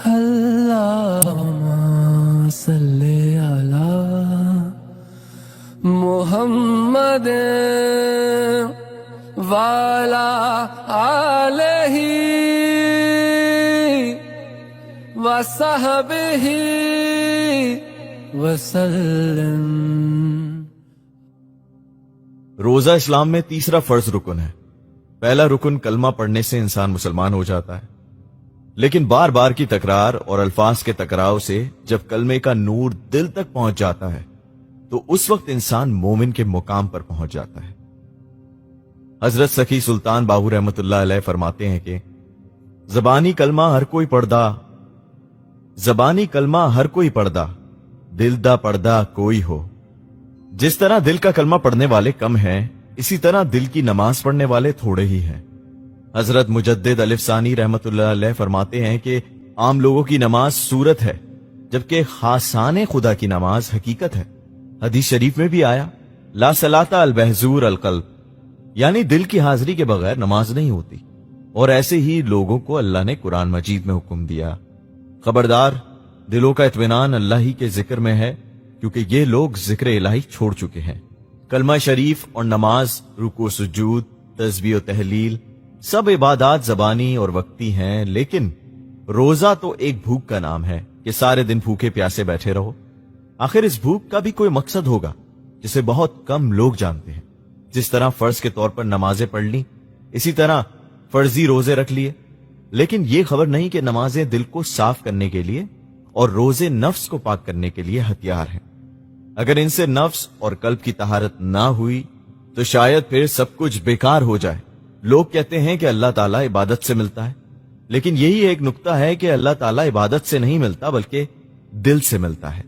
اللہم صلی علی محمد وعلی آلہ وصحبہ وسلم۔ روزہ اسلام میں تیسرا فرض رکن ہے۔ پہلا رکن کلمہ پڑھنے سے انسان مسلمان ہو جاتا ہے، لیکن بار بار کی تکرار اور الفاظ کے ٹکراؤ سے جب کلمے کا نور دل تک پہنچ جاتا ہے تو اس وقت انسان مومن کے مقام پر پہنچ جاتا ہے۔ حضرت سخی سلطان باہو رحمت اللہ علیہ فرماتے ہیں کہ زبانی کلمہ ہر کوئی پڑھدا، دل دا پڑھدا کوئی ہو۔ جس طرح دل کا کلمہ پڑھنے والے کم ہیں، اسی طرح دل کی نماز پڑھنے والے تھوڑے ہی ہیں۔ حضرت مجدد الف ثانی رحمت اللہ علیہ فرماتے ہیں کہ عام لوگوں کی نماز صورت ہے، جبکہ خاصان خدا کی نماز حقیقت ہے۔ حدیث شریف میں بھی آیا لا صلاۃ البحضور القلب، یعنی دل کی حاضری کے بغیر نماز نہیں ہوتی۔ اور ایسے ہی لوگوں کو اللہ نے قرآن مجید میں حکم دیا، خبردار دلوں کا اطمینان اللہ ہی کے ذکر میں ہے، کیونکہ یہ لوگ ذکر الہی چھوڑ چکے ہیں۔ کلمہ شریف اور نماز، رکوع سجود، تسبیح و تحلیل سب عبادات زبانی اور وقتی ہیں، لیکن روزہ تو ایک بھوک کا نام ہے کہ سارے دن بھوکے پیاسے بیٹھے رہو۔ آخر اس بھوک کا بھی کوئی مقصد ہوگا جسے بہت کم لوگ جانتے ہیں۔ جس طرح فرض کے طور پر نمازیں پڑھ لی، اسی طرح فرضی روزے رکھ لیے، لیکن یہ خبر نہیں کہ نمازیں دل کو صاف کرنے کے لیے اور روزے نفس کو پاک کرنے کے لیے ہتھیار ہیں۔ اگر ان سے نفس اور قلب کی طہارت نہ ہوئی تو شاید پھر سب کچھ بیکار ہو جائے۔ لوگ کہتے ہیں کہ اللہ تعالیٰ عبادت سے ملتا ہے، لیکن یہی ایک نکتہ ہے کہ اللہ تعالیٰ عبادت سے نہیں ملتا بلکہ دل سے ملتا ہے۔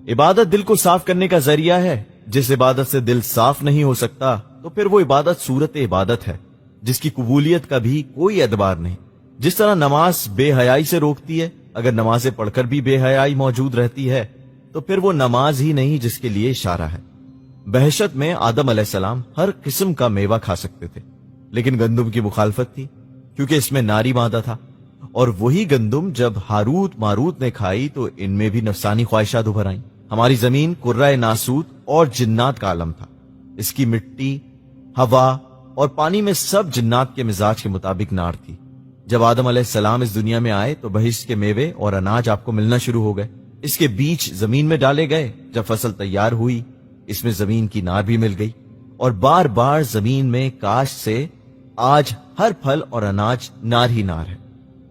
عبادت دل کو صاف کرنے کا ذریعہ ہے۔ جس عبادت سے دل صاف نہیں ہو سکتا تو پھر وہ عبادت صورت عبادت ہے، جس کی قبولیت کا بھی کوئی اعتبار نہیں۔ جس طرح نماز بے حیائی سے روکتی ہے، اگر نمازیں پڑھ کر بھی بے حیائی موجود رہتی ہے تو پھر وہ نماز ہی نہیں جس کے لیے اشارہ ہے۔ بہشت میں آدم علیہ السلام ہر قسم کا میوہ کھا سکتے تھے، لیکن گندم کی مخالفت تھی کیونکہ اس میں ناری مادہ تھا، اور وہی گندم جب ہاروت ماروت نے کھائی تو ان میں بھی نفسانی خواہشات ابھر آئیں۔ ہماری زمین قرۂ ناسوت اور جنات کا عالم تھا۔ اس کی مٹی، ہوا اور پانی میں سب جنات کے مزاج کے مطابق نار تھی۔ جب آدم علیہ السلام اس دنیا میں آئے تو بہشت کے میوے اور اناج آپ کو ملنا شروع ہو گئے۔ اس کے بیج زمین میں ڈالے گئے، جب فصل تیار ہوئی اس میں زمین کی نار بھی مل گئی، اور بار بار زمین میں کاشت سے آج ہر پھل اور اناج نار ہی نار ہے۔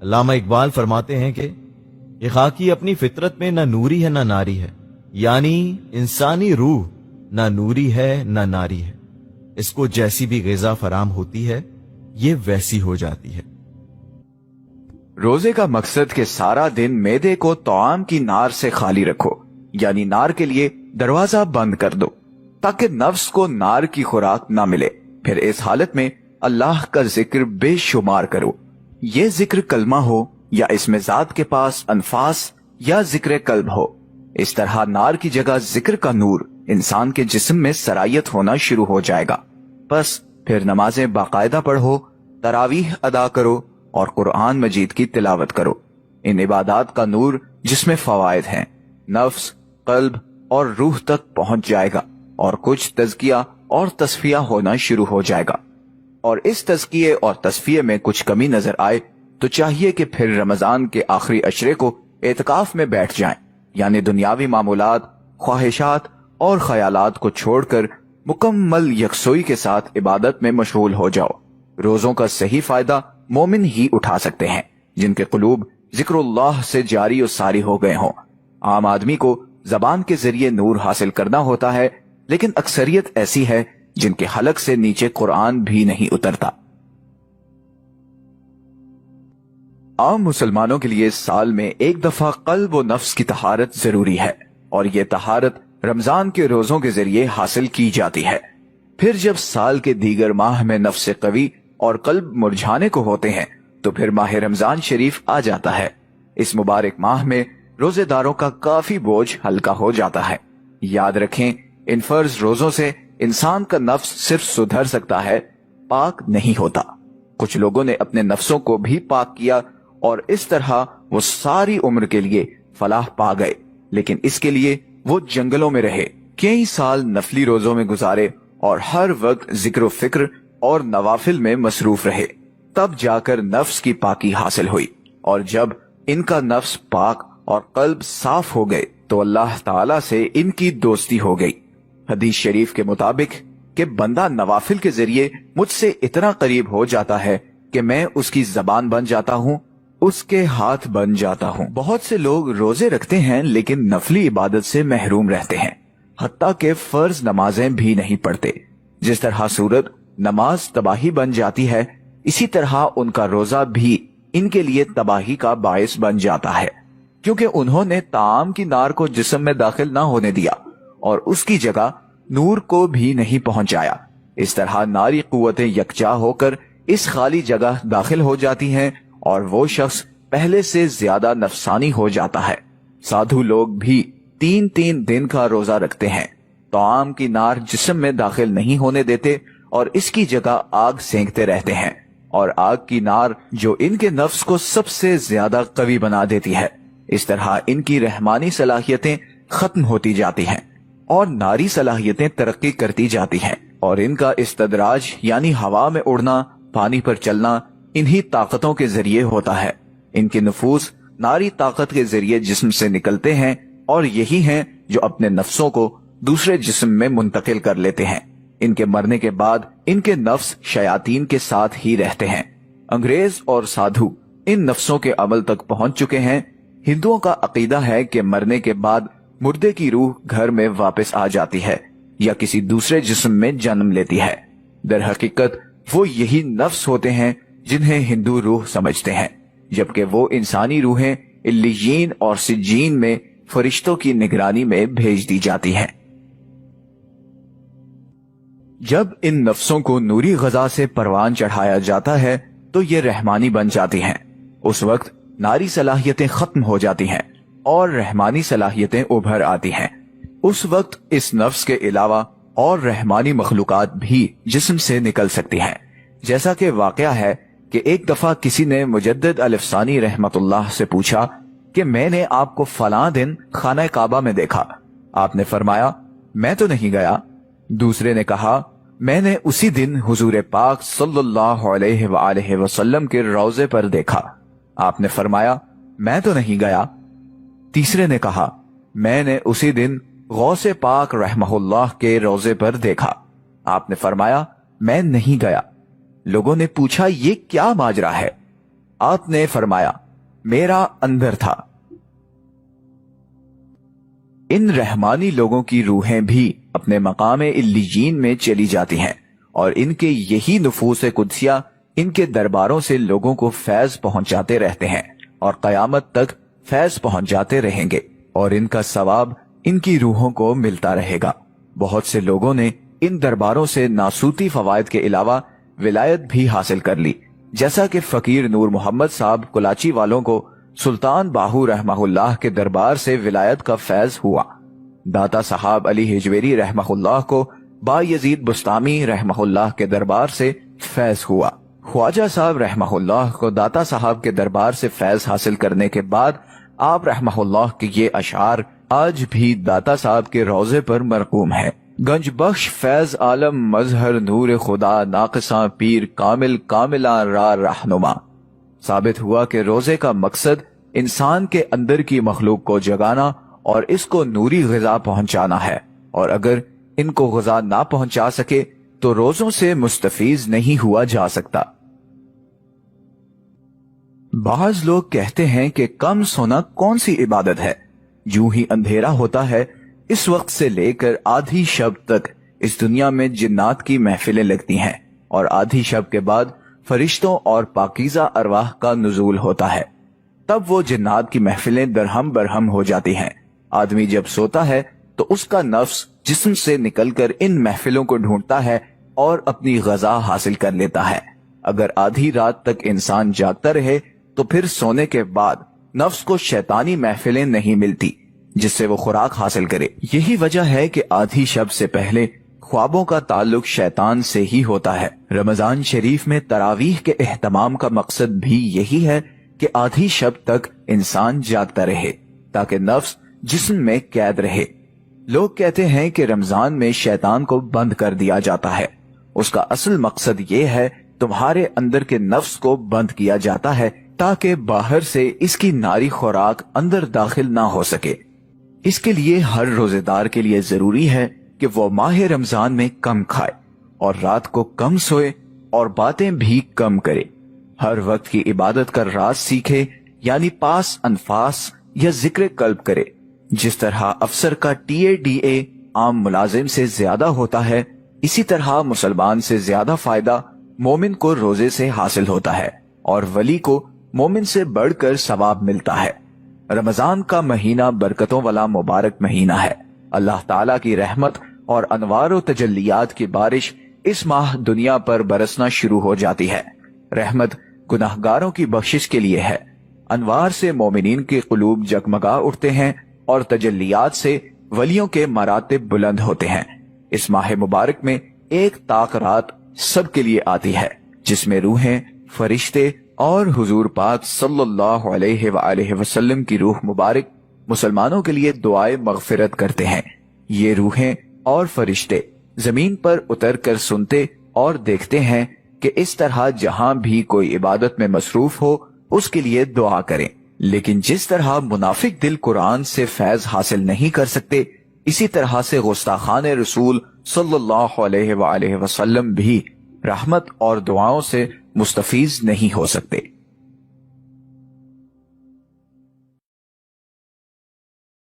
علامہ اقبال فرماتے ہیں کہ یہ خاکی اپنی فطرت میں نہ نوری ہے نہ ناری ہے، یعنی انسانی روح نہ نوری ہے نہ ناری ہے، اس کو جیسی بھی غذا فراہم ہوتی ہے یہ ویسی ہو جاتی ہے۔ روزے کا مقصد کہ سارا دن معدے کو طعام کی نار سے خالی رکھو، یعنی نار کے لیے دروازہ بند کر دو تاکہ نفس کو نار کی خوراک نہ ملے۔ پھر اس حالت میں اللہ کا ذکر بے شمار کرو، یہ ذکر کلمہ ہو یا اس میں ذات کے پاس انفاس یا ذکر قلب ہو۔ اس طرح نار کی جگہ ذکر کا نور انسان کے جسم میں سرایت ہونا شروع ہو جائے گا۔ بس پھر نمازیں باقاعدہ پڑھو، تراویح ادا کرو اور قرآن مجید کی تلاوت کرو۔ ان عبادات کا نور جس میں فوائد ہیں، نفس، قلب اور روح تک پہنچ جائے گا، اور کچھ تزکیہ اور تصفیہ ہونا شروع ہو جائے گا۔ اور اس تزکیے اور تصفیے میں کچھ کمی نظر آئے تو چاہیے کہ پھر رمضان کے آخری عشرے کو اعتکاف میں بیٹھ جائیں، یعنی دنیاوی معمولات، خواہشات اور خیالات کو چھوڑ کر مکمل یکسوئی کے ساتھ عبادت میں مشغول ہو جاؤ۔ روزوں کا صحیح فائدہ مومن ہی اٹھا سکتے ہیں جن کے قلوب ذکر اللہ سے جاری و ساری ہو گئے ہوں۔ عام آدمی کو زبان کے ذریعے نور حاصل کرنا ہوتا ہے، لیکن اکثریت ایسی ہے جن کے حلق سے نیچے قرآن بھی نہیں اترتا۔ عام مسلمانوں کے لیے سال میں ایک دفعہ قلب و نفس کی طہارت ضروری ہے، اور یہ طہارت رمضان کے روزوں کے ذریعے حاصل کی جاتی ہے۔ پھر جب سال کے دیگر ماہ میں نفس قوی اور قلب مرجھانے کو ہوتے ہیں تو پھر ماہ رمضان شریف آ جاتا ہے۔ اس مبارک ماہ میں روزے داروں کا کافی بوجھ ہلکا ہو جاتا ہے۔ یاد رکھیں، ان فرض روزوں سے انسان کا نفس صرف سدھر سکتا ہے، پاک نہیں ہوتا۔ کچھ لوگوں نے اپنے نفسوں کو بھی پاک کیا اور اس طرح وہ ساری عمر کے لیے فلاح پا گئے، لیکن اس کے لیے وہ جنگلوں میں رہے، کئی سال نفلی روزوں میں گزارے اور ہر وقت ذکر و فکر اور نوافل میں مصروف رہے، تب جا کر نفس کی پاکی حاصل ہوئی، اور جب ان کا نفس پاک اور قلب صاف ہو گئے تو اللہ تعالی سے ان کی دوستی ہو گئی۔ حدیث شریف کے مطابق کہ بندہ نوافل کے ذریعے مجھ سے اتنا قریب ہو جاتا ہے کہ میں اس کی زبان بن جاتا ہوں، اس کے ہاتھ بن جاتا ہوں۔ بہت سے لوگ روزے رکھتے ہیں لیکن نفلی عبادت سے محروم رہتے ہیں، حتیٰ کہ فرض نمازیں بھی نہیں پڑھتے۔ جس طرح سورت نماز تباہی بن جاتی ہے، اسی طرح ان کا روزہ بھی ان کے لیے تباہی کا باعث بن جاتا ہے، کیونکہ انہوں نے طعام کی نار کو جسم میں داخل نہ ہونے دیا اور اس کی جگہ نور کو بھی نہیں پہنچایا۔ اس طرح ناری قوتیں یکجا ہو کر اس خالی جگہ داخل ہو جاتی ہیں اور وہ شخص پہلے سے زیادہ نفسانی ہو جاتا ہے۔ سادھو لوگ بھی 3 دن کا روزہ رکھتے ہیں، طعام کی نار جسم میں داخل نہیں ہونے دیتے اور اس کی جگہ آگ سینکتے رہتے ہیں، اور آگ کی نار جو ان کے نفس کو سب سے زیادہ قوی بنا دیتی ہے۔ اس طرح ان کی رحمانی صلاحیتیں ختم ہوتی جاتی ہیں اور ناری صلاحیتیں ترقی کرتی جاتی ہیں، اور ان کا استدراج یعنی ہوا میں اڑنا، پانی پر چلنا انہی طاقتوں کے ذریعے ہوتا ہے۔ ان کے نفوس ناری طاقت کے ذریعے جسم سے نکلتے ہیں اور یہی ہیں جو اپنے نفسوں کو دوسرے جسم میں منتقل کر لیتے ہیں۔ ان کے مرنے کے بعد ان کے نفس شیاطین کے ساتھ ہی رہتے ہیں۔ انگریز اور سادھو ان نفسوں کے عمل تک پہنچ چکے ہیں۔ ہندوؤں کا عقیدہ ہے کہ مرنے کے بعد مردے کی روح گھر میں واپس آ جاتی ہے یا کسی دوسرے جسم میں جنم لیتی ہے۔ در حقیقت وہ یہی نفس ہوتے ہیں جنہیں ہندو روح سمجھتے ہیں، جبکہ وہ انسانی روحیں علیین اور سجین میں فرشتوں کی نگرانی میں بھیج دی جاتی ہیں۔ جب ان نفسوں کو نوری غذا سے پروان چڑھایا جاتا ہے تو یہ رحمانی بن جاتی ہیں۔ اس وقت ناری صلاحیتیں ختم ہو جاتی ہیں اور رحمانی صلاحیتیں ابھر آتی ہیں۔ اس وقت اس نفس کے علاوہ اور رحمانی مخلوقات بھی جسم سے نکل سکتی ہیں، جیسا کہ واقعہ ہے کہ ایک دفعہ کسی نے مجدد الفسانی رحمت اللہ سے پوچھا کہ میں نے آپ کو فلاں دن خانہ کعبہ میں دیکھا، آپ نے فرمایا میں تو نہیں گیا۔ دوسرے نے کہا میں نے اسی دن حضور پاک صلی اللہ علیہ وآلہ وسلم کے روضے پر دیکھا، آپ نے فرمایا میں تو نہیں گیا۔ تیسرے نے کہا میں نے اسی دن غوث پاک رحمہ اللہ کے روضے پر دیکھا، آپ نے فرمایا میں نہیں گیا۔ لوگوں نے پوچھا یہ کیا ماجرا ہے؟ آپ نے فرمایا میرا اندر تھا۔ ان رحمانی لوگوں کی روحیں بھی اپنے مقام علیین میں چلی جاتی ہیں اور ان کے یہی نفوس قدسیہ ان کے درباروں سے لوگوں کو فیض پہنچاتے رہتے ہیں اور قیامت تک فیض پہنچاتے رہیں گے، اور ان کا ثواب ان کی روحوں کو ملتا رہے گا۔ بہت سے لوگوں نے ان درباروں سے ناسوتی فوائد کے علاوہ ولایت بھی حاصل کر لی، جیسا کہ فقیر نور محمد صاحب کلاچی والوں کو سلطان باہو رحمہ اللہ کے دربار سے ولایت کا فیض ہوا، داتا صاحب علی ہجویری رحمہ اللہ کو با یزید بستامی رحمہ اللہ کے دربار سے فیض ہوا، خواجہ صاحب رحمہ اللہ کو داتا صاحب کے دربار سے فیض حاصل کرنے کے بعد آپ رحمہ اللہ کے یہ اشعار آج بھی داتا صاحب کے روضے پر مرقوم ہے۔ گنج بخش فیض عالم مظہر نور خدا ناقصاں پیر کامل کاملاں را رہنما۔ ثابت ہوا کہ روزے کا مقصد انسان کے اندر کی مخلوق کو جگانا اور اس کو نوری غذا پہنچانا ہے، اور اگر ان کو غذا نہ پہنچا سکے تو روزوں سے مستفیض نہیں ہوا جا سکتا۔ بعض لوگ کہتے ہیں کہ کم سونا کون سی عبادت ہے؟ جو ہی اندھیرا ہوتا ہے اس وقت سے لے کر آدھی شب تک اس دنیا میں جنات کی محفلیں لگتی ہیں، اور آدھی شب کے بعد فرشتوں اور پاکیزہ ارواح کا نزول ہوتا ہے۔ تب وہ جنات کی محفلیں درہم برہم ہو جاتی ہیں۔ آدمی جب سوتا ہے تو اس کا نفس جسم سے نکل کر ان محفلوں کو ڈھونڈتا ہے اور اپنی غذا حاصل کر لیتا ہے۔ اگر آدھی رات تک انسان جاگتا رہے تو پھر سونے کے بعد نفس کو شیطانی محفلیں نہیں ملتی جس سے وہ خوراک حاصل کرے۔ یہی وجہ ہے کہ آدھی شب سے پہلے خوابوں کا تعلق شیطان سے ہی ہوتا ہے۔ رمضان شریف میں تراویح کے اہتمام کا مقصد بھی یہی ہے کہ آدھی شب تک انسان جاگتا رہے تاکہ نفس جسم میں قید رہے۔ لوگ کہتے ہیں کہ رمضان میں شیطان کو بند کر دیا جاتا ہے۔ اس کا اصل مقصد یہ ہے تمہارے اندر کے نفس کو بند کیا جاتا ہے تاکہ باہر سے اس کی ناری خوراک اندر داخل نہ ہو سکے۔ اس کے لیے ہر روزے دار کے لیے ضروری ہے کہ وہ ماہ رمضان میں کم کھائے اور رات کو کم سوئے اور باتیں بھی کم کرے۔ ہر وقت کی عبادت کا راز سیکھے، یعنی پاس انفاس یا ذکر قلب کرے۔ جس طرح افسر کا TADA عام ملازم سے زیادہ ہوتا ہے، اسی طرح مسلمان سے زیادہ فائدہ مومن کو روزے سے حاصل ہوتا ہے اور ولی کو مومن سے بڑھ کر ثواب ملتا ہے۔ رمضان کا مہینہ برکتوں والا مبارک مہینہ ہے۔ اللہ تعالیٰ کی رحمت اور انوار و تجلیات کی بارش اس ماہ دنیا پر برسنا شروع ہو جاتی ہے۔ رحمت گناہگاروں کی بخشش کے لیے ہے، انوار سے مومنین کے قلوب جگمگا اٹھتے ہیں اور تجلیات سے ولیوں کے مراتب بلند ہوتے ہیں۔ اس ماہ مبارک میں ایک طاق رات سب کے لیے آتی ہے جس میں روحیں، فرشتے اور حضور پاک صلی اللہ علیہ وآلہ وسلم کی روح مبارک مسلمانوں کے لیے دعائے مغفرت کرتے ہیں۔ یہ روحیں اور فرشتے زمین پر اتر کر سنتے اور دیکھتے ہیں کہ اس طرح جہاں بھی کوئی عبادت میں مصروف ہو اس کے لیے دعا کریں، لیکن جس طرح منافق دل قرآن سے فیض حاصل نہیں کر سکتے، اسی طرح سے گستاخان رسول صلی اللہ علیہ وآلہ وسلم بھی رحمت اور دعاؤں سے مستفیض نہیں ہو سکتے۔